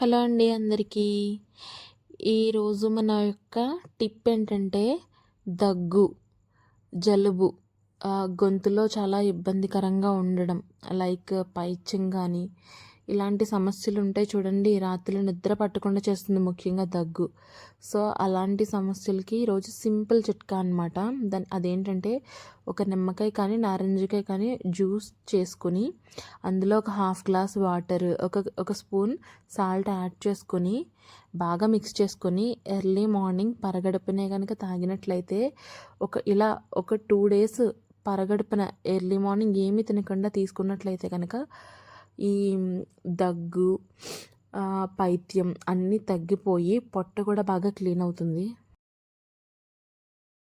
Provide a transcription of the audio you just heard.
Hello అండి అందరికీ. ఈరోజు మన యొక్క టిప్ ఏంటంటే దగ్గు, జలుబు, గొంతులో చాలా ఇబ్బందికరంగా ఉండడం, లైక్ పైత్యం కానీ ఇలాంటి సమస్యలు ఉంటాయి చూడండి. రాత్రులు నిద్ర పట్టకుండా చేస్తుంది ముఖ్యంగా దగ్గు. సో అలాంటి సమస్యలకి ఈరోజు సింపుల్ చిట్కా అనమాట. అదేంటంటే ఒక నిమ్మకాయ కానీ నారింజకాయ కానీ జ్యూస్ చేసుకొని అందులో ఒక హాఫ్ గ్లాస్ వాటర్, ఒక స్పూన్ సాల్ట్ యాడ్ చేసుకొని బాగా మిక్స్ చేసుకొని ఎర్లీ మార్నింగ్ పరగడుపునే కనుక తాగినట్లయితే ఒక 2 days పరగడుపున ఎర్లీ మార్నింగ్ ఏమీ తినకుండా తీసుకున్నట్లయితే కనుక ఈ దగ్గు, పైత్యం అన్నీ తగ్గిపోయి పొట్ట కూడా బాగా క్లీన్ అవుతుంది.